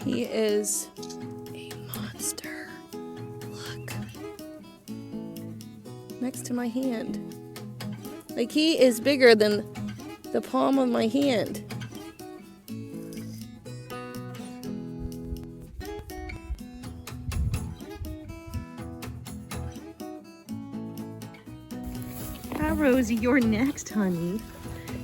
He is a monster. Look. Next to my hand. Like, he is bigger than the palm of my hand. Hi, Rosie, you're next, honey.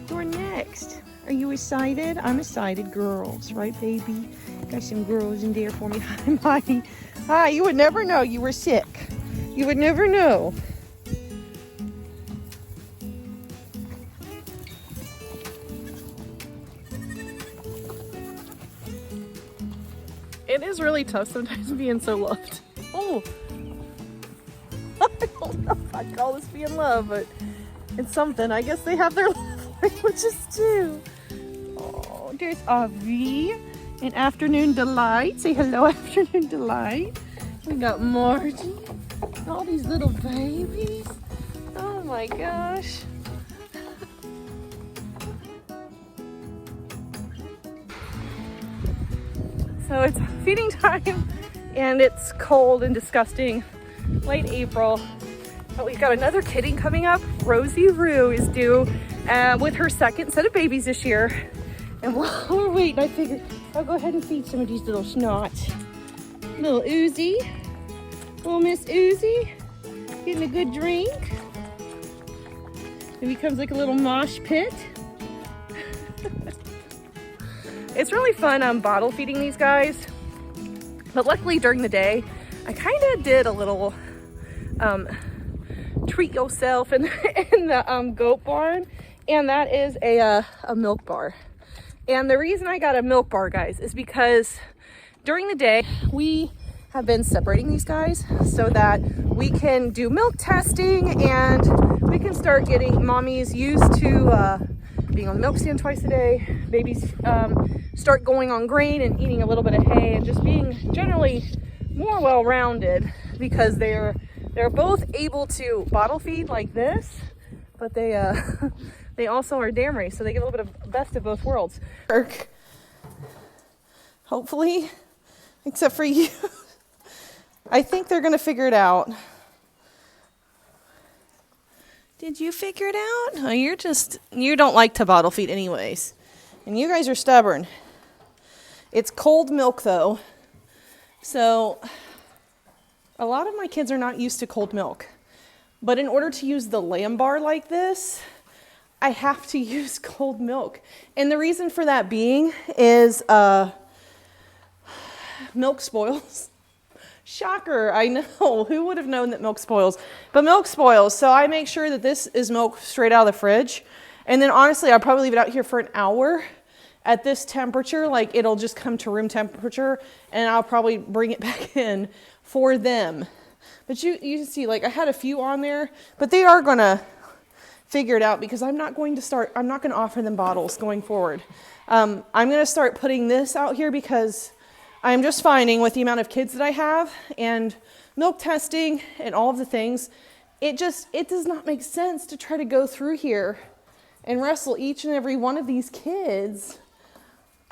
You're next. Are you excited? I'm excited, girls. Right, baby? Got some girls in there for me. Hi, Marty. Hi, you would never know you were sick. You would never know. It is really tough sometimes being so loved. Oh, I don't know if I'd call this being love, but it's something. I guess they have their love languages too. Oh, there's Avi, an afternoon delight. Say hello, afternoon delight. We got Margie, all these little babies. Oh my gosh. So it's feeding time and it's cold and disgusting, late April. But we've got another kidding coming up. Rosie Rue is due with her second set of babies this year. And while we're waiting, I figured I'll go ahead and feed some of these little snots. Little Uzi, little Miss Uzi, getting a good drink. It becomes like a little mosh pit. It's really fun bottle feeding these guys, but luckily during the day, I kind of did a little treat yourself in the goat barn, and that is a milk bar. And the reason I got a milk bar, guys, is because during the day, we have been separating these guys so that we can do milk testing and we can start getting mommies used to being on the milk stand twice a day. Babies start going on grain and eating a little bit of hay and just being generally more well-rounded, because they're both able to bottle feed like this, but they also are dam raised, so they get a little bit of best of both worlds. Hopefully, except for you. I think they're gonna figure it out. Did you figure it out? Oh, you don't like to bottle feed anyways. And you guys are stubborn. It's cold milk though. So a lot of my kids are not used to cold milk. But in order to use the lamb bar like this, I have to use cold milk. And the reason for that being is milk spoils. Shocker, I know. Who would have known that milk spoils? But milk spoils, so I make sure that this is milk straight out of the fridge. And then honestly, I'll probably leave it out here for an hour at this temperature. Like, it'll just come to room temperature, and I'll probably bring it back in for them. But you can see, like, I had a few on there, but they are gonna figure it out, because I'm not going to offer them bottles going forward. I'm gonna start putting this out here because I'm just finding with the amount of kids that I have and milk testing and all of the things, it does not make sense to try to go through here and wrestle each and every one of these kids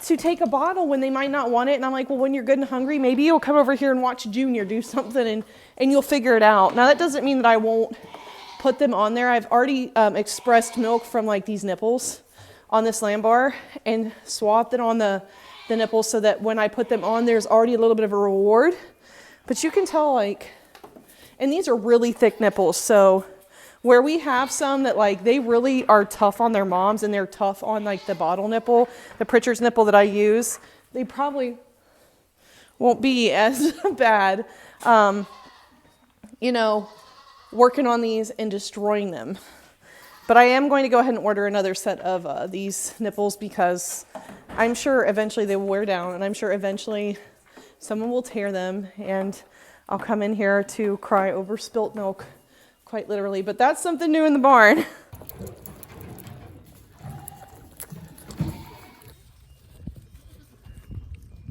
to take a bottle when they might not want it. And I'm like, well, when you're good and hungry, maybe you'll come over here and watch Junior do something and you'll figure it out. Now, that doesn't mean that I won't put them on there. I've already expressed milk from like these nipples on this lamb bar and swapped it on the nipples so that when I put them on, there's already a little bit of a reward. But you can tell, like, and these are really thick nipples. So where we have some that, like, they really are tough on their moms and they're tough on, like, the bottle nipple, the Pritchard's nipple that I use, they probably won't be as bad, you know, working on these and destroying them. But I am going to go ahead and order another set of these nipples, because I'm sure eventually they will wear down, and I'm sure eventually someone will tear them, and I'll come in here to cry over spilt milk, quite literally. But that's something new in the barn.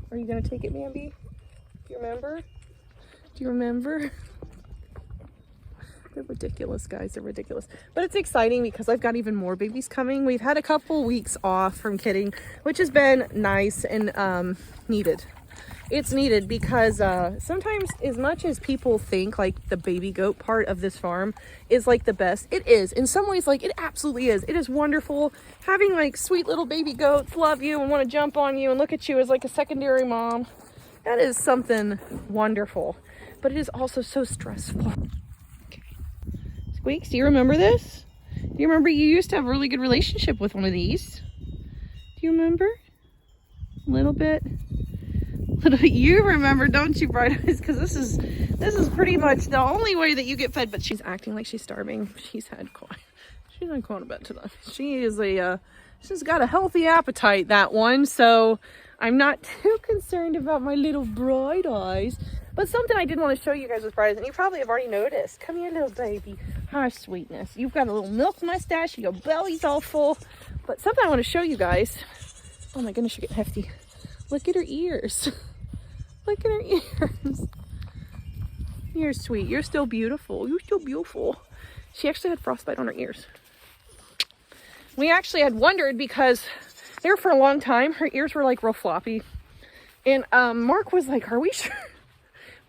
Are you going to take it, Bambi? Do you remember? Do you remember? They're ridiculous, guys. They're ridiculous. But it's exciting because I've got even more babies coming. We've had a couple weeks off from kidding, which has been nice and needed. it's needed because sometimes, as much as people think like the baby goat part of this farm is like the best, it is. In some ways, like, it absolutely is. It is wonderful having like sweet little baby goats love you and want to jump on you and look at you as like a secondary mom. That is something wonderful, but it is also so stressful. Okay. Squeaks, do you remember this? Do you remember you used to have a really good relationship with one of these? Do you remember? A little bit. You remember, don't you, Bright Eyes? Because this is pretty much the only way that you get fed. But she's acting like she's starving. She's had quite a bit tonight. She's got a healthy appetite, that one. So I'm not too concerned about my little Bright Eyes. But something I did want to show you guys with Bright Eyes, and you probably have already noticed. Come here, little baby. Hi, sweetness. You've got a little milk mustache. Your belly's all full. But something I want to show you guys. Oh my goodness, you're getting hefty. Look at her ears. Look at her ears. You're sweet. You're still beautiful. You're still beautiful. She actually had frostbite on her ears. We actually had wondered because there for a long time, her ears were like real floppy. And Mark was like, are we sure?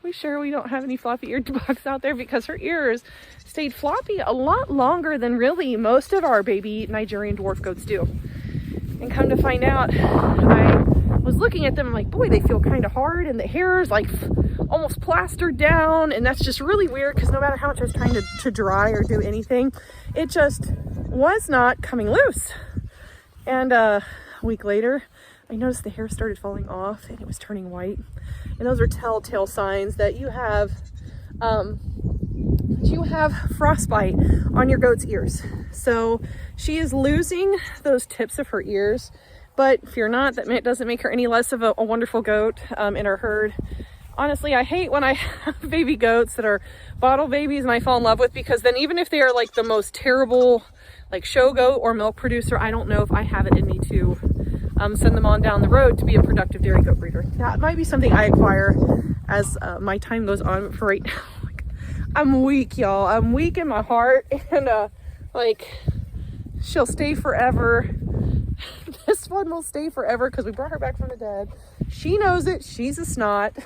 We sure we don't have any floppy eared bugs out there? Because her ears stayed floppy a lot longer than really most of our baby Nigerian dwarf goats do. And come to find out, I was looking at them, I'm like, boy, they feel kind of hard, and the hair is like almost plastered down, and that's just really weird because no matter how much I was trying to dry or do anything, it just was not coming loose. And a week later, I noticed the hair started falling off and it was turning white, and those are telltale signs that you have frostbite on your goat's ears. So she is losing those tips of her ears. But fear not, that doesn't make her any less of a wonderful goat in our herd. Honestly, I hate when I have baby goats that are bottle babies and I fall in love with, because then even if they are like the most terrible like show goat or milk producer, I don't know if I have it in me to send them on down the road to be a productive dairy goat breeder. That might be something I acquire as my time goes on. But for right now, like, I'm weak, y'all. I'm weak in my heart, and like, she'll stay forever. This one will stay forever because we brought her back from the dead. She knows it. She's a snot.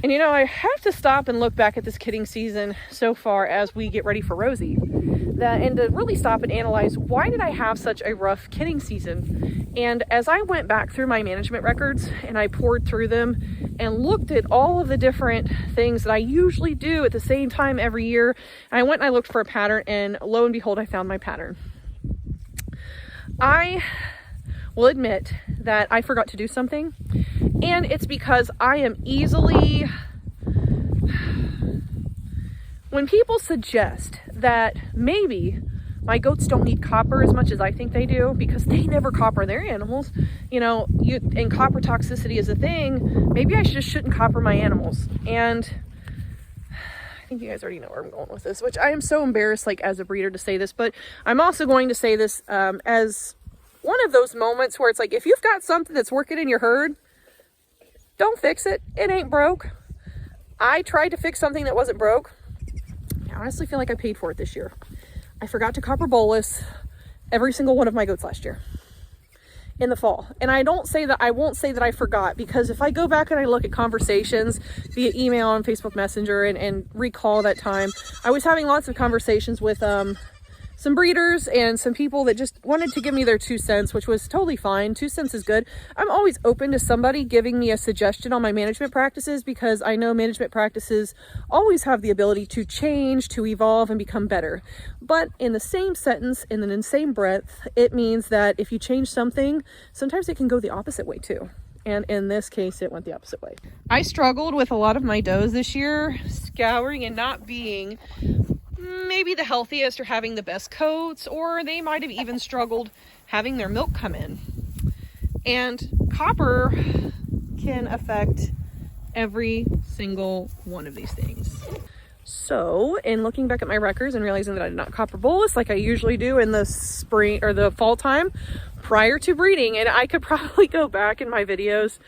And you know, I have to stop and look back at this kidding season so far as we get ready for Rosie. And to really stop and analyze, why did I have such a rough kidding season? And as I went back through my management records and I poured through them and looked at all of the different things that I usually do at the same time every year, I went and I looked for a pattern, and lo and behold, I found my pattern. I will admit that I forgot to do something, and it's because I am easily, when people suggest that maybe my goats don't need copper as much as I think they do because they never copper their animals, you know, and copper toxicity is a thing, maybe I just shouldn't copper my animals. And I think you guys already know where I'm going with this, which I am so embarrassed, like, as a breeder to say this, but I'm also going to say this as one of those moments where it's like, if you've got something that's working in your herd, don't fix it. It ain't broke. I tried to fix something that wasn't broke. I honestly feel like I paid for it this year. I forgot to copper bolus every single one of my goats last year in the fall. And I won't say that I forgot, because if I go back and I look at conversations via email and Facebook Messenger and recall that time, I was having lots of conversations with some breeders and some people that just wanted to give me their 2 cents, which was totally fine. 2 cents is good. I'm always open to somebody giving me a suggestion on my management practices, because I know management practices always have the ability to change, to evolve, and become better. But in the same sentence, and in the same breath, it means that if you change something, sometimes it can go the opposite way too. And in this case, it went the opposite way. I struggled with a lot of my does this year, scouring and not being maybe the healthiest or having the best coats, or they might have even struggled having their milk come in. And copper can affect every single one of these things. So in looking back at my records and realizing that I did not copper bolus like I usually do in the spring or the fall time prior to breeding, and I could probably go back in my videos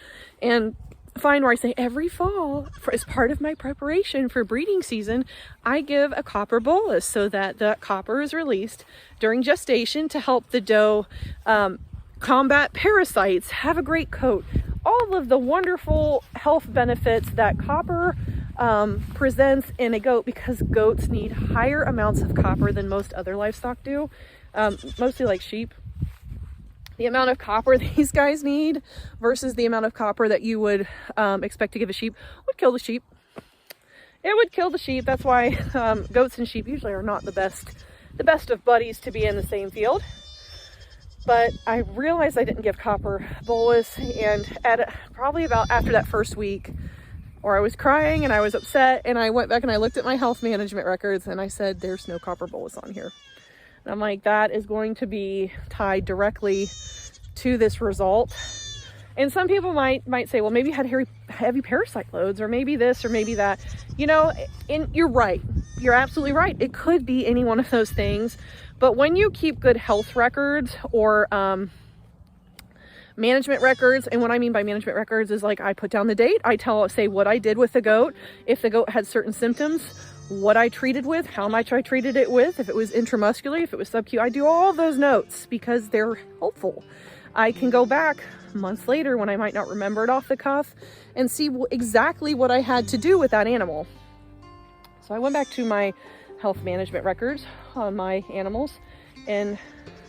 and find where I say every fall, as part of my preparation for breeding season, I give a copper bolus so that the copper is released during gestation to help the doe combat parasites, have a great coat, all of the wonderful health benefits that copper presents in a goat, because goats need higher amounts of copper than most other livestock do, mostly like sheep. The amount of copper these guys need versus the amount of copper that you would expect to give a sheep would kill the sheep. It would kill the sheep. That's why goats and sheep usually are not the best of buddies to be in the same field. But I realized I didn't give copper bolus, and probably about after that first week, or I was crying and I was upset, and I went back and I looked at my health management records and I said, there's no copper bolus on here. And I'm like, that is going to be tied directly to this result. And some people might say, well, maybe you had heavy parasite loads, or maybe this, or maybe that. You know, and you're right. You're absolutely right. It could be any one of those things. But when you keep good health records or management records, and what I mean by management records is like I put down the date, I say what I did with the goat, if the goat had certain symptoms, what I treated with, how much I treated it with, if it was intramuscular, if it was sub-Q. I do all those notes because they're helpful. I can go back months later when I might not remember it off the cuff and see exactly what I had to do with that animal. So I went back to my health management records on my animals and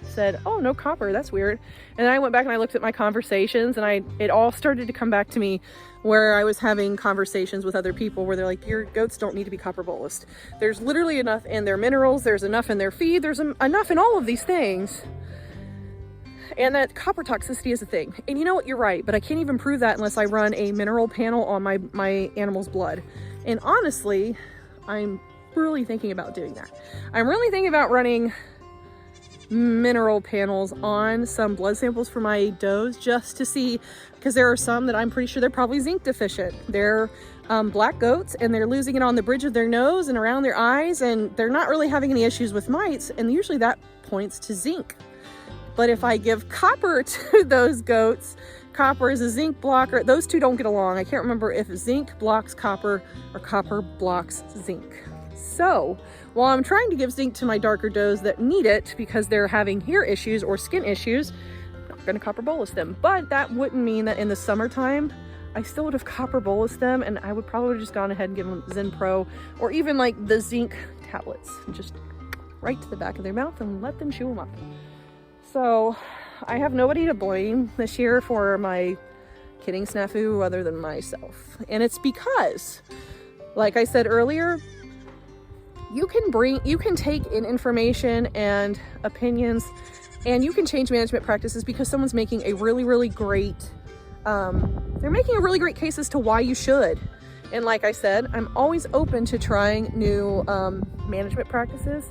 said, oh, no copper, that's weird. And then I went back and I looked at my conversations, and it all started to come back to me where I was having conversations with other people where they're like, your goats don't need to be copper bolused. There's literally enough in their minerals, there's enough in their feed, there's enough in all of these things. And that copper toxicity is a thing. And you know what, you're right, but I can't even prove that unless I run a mineral panel on my animal's blood. And honestly, I'm really thinking about doing that. I'm really thinking about running mineral panels on some blood samples for my does just to see, because there are some that I'm pretty sure they're probably zinc deficient. They're black goats, and they're losing it on the bridge of their nose and around their eyes, and they're not really having any issues with mites, and usually that points to zinc. But if I give copper to those goats, copper is a zinc blocker. Those two don't get along. I can't remember if zinc blocks copper or copper blocks zinc. So while I'm trying to give zinc to my darker does that need it because they're having hair issues or skin issues, I'm not going to copper bolus them. But that wouldn't mean that in the summertime, I still would have copper bolused them, and I would probably have just gone ahead and given them Zen Pro or even like the zinc tablets, just right to the back of their mouth and let them chew them up. So I have nobody to blame this year for my kidding snafu other than myself. And it's because, like I said earlier, you can take in information and opinions, and you can change management practices because someone's making a really, really great, they're making a really great case as to why you should. And like I said, I'm always open to trying new management practices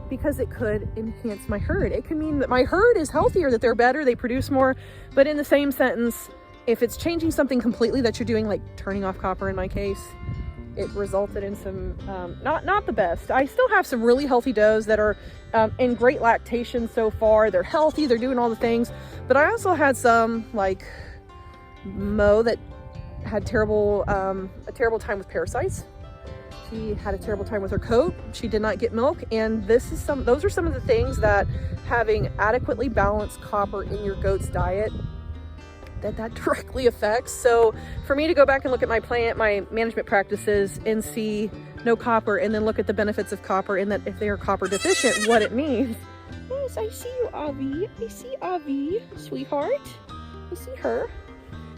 because it could enhance my herd. It could mean that my herd is healthier, that they're better, they produce more. But in the same sentence, if it's changing something completely that you're doing, like turning off copper in my case, it resulted in some, not the best. I still have some really healthy does that are in great lactation so far. They're healthy, they're doing all the things. But I also had some like Mo that had a terrible time with parasites. She had a terrible time with her coat. She did not get milk. And those are some of the things that having adequately balanced copper in your goat's diet, that directly affects. So for me to go back and look at my management practices and see no copper, and then look at the benefits of copper, and that if they are copper deficient, what it means. Yes, I see you, Avi. I see Avi, sweetheart. I see her.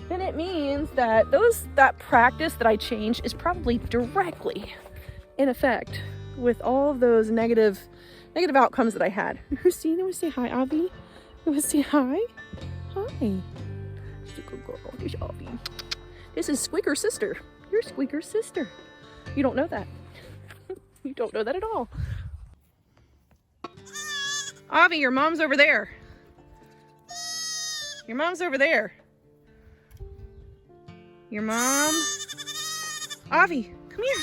Then it means that that practice that I changed is probably directly in effect with all of those negative outcomes that I had. You say hi, Avi. You want to say hi? Hi. Good girl. There's Avi. This is Squeaker's sister. You're Squeaker's sister. You don't know that. You don't know that at all. Avi, your mom's over there. Your mom's over there. Your mom. Avi, come here.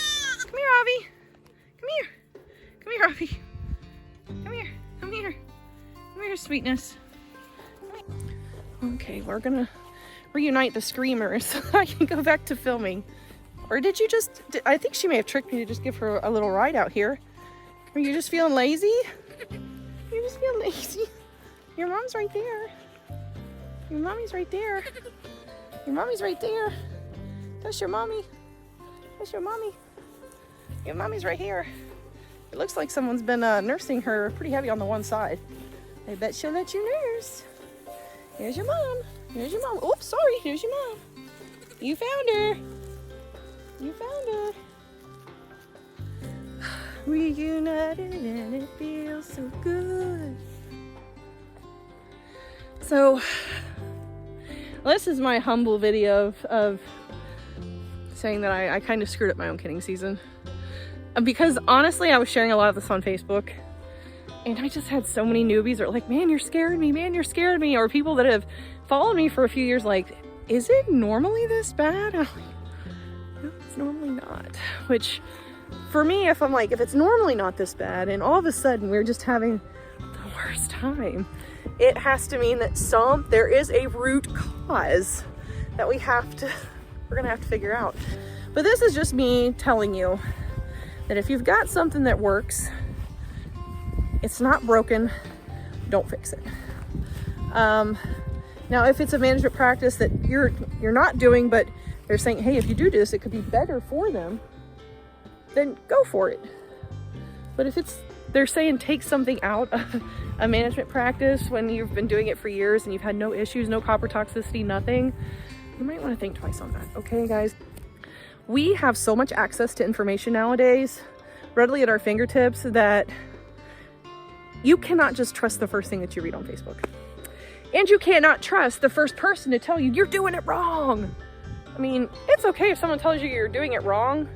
Come here, Avi. Come here. Come here, Avi. Come here. Come here. Come here, sweetness. Okay, we're gonna reunite the screamers so I can go back to filming. Or did you just, I think she may have tricked me to just give her a little ride out here. Are you just feeling lazy? You just feel lazy. Your mom's right there. Your mommy's right there. Your mommy's right there. That's your mommy. That's your mommy. Your mommy's right here. It looks like someone's been nursing her pretty heavy on the one side. I bet she'll let you nurse. Here's your mom. Here's your mom. Oops, sorry. Here's your mom. You found her. You found her. Reunited and it feels so good. So, this is my humble video of saying that I kind of screwed up my own kidding season. Because honestly, I was sharing a lot of this on Facebook, and I just had so many newbies that are like, man, you're scaring me, man, you're scaring me. Or people that have followed me for a few years like, is it normally this bad? I'm like, no, it's normally not. Which, for me, if it's normally not this bad, and all of a sudden we're just having the worst time, it has to mean that there is a root cause that we're gonna have to figure out. But this is just me telling you that if you've got something that works, it's not broken, don't fix it. Now, if it's a management practice that you're not doing, but they're saying, hey, if you do this, it could be better for them, then go for it. But if they're saying take something out of a management practice when you've been doing it for years and you've had no issues, no copper toxicity, nothing, you might want to think twice on that. Okay, guys? We have so much access to information nowadays, readily at our fingertips, that you cannot just trust the first thing that you read on Facebook. And you cannot trust the first person to tell you you're doing it wrong. I mean, it's okay if someone tells you you're doing it wrong,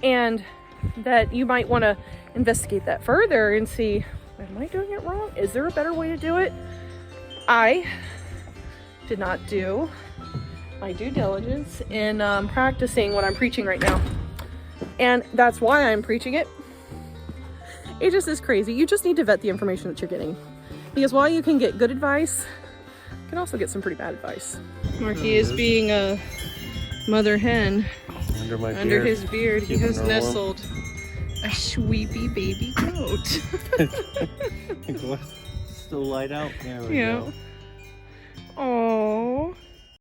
and that you might want to investigate that further and see, am I doing it wrong? Is there a better way to do it? I did not do my due diligence in practicing what I'm preaching right now. And that's why I'm preaching it. It just is crazy. You just need to vet the information that you're getting. Because while you can get good advice, you can also get some pretty bad advice. Marky is being a mother hen under his beard. He has nestled a sweepy baby goat. Still light out? There we go. Oh.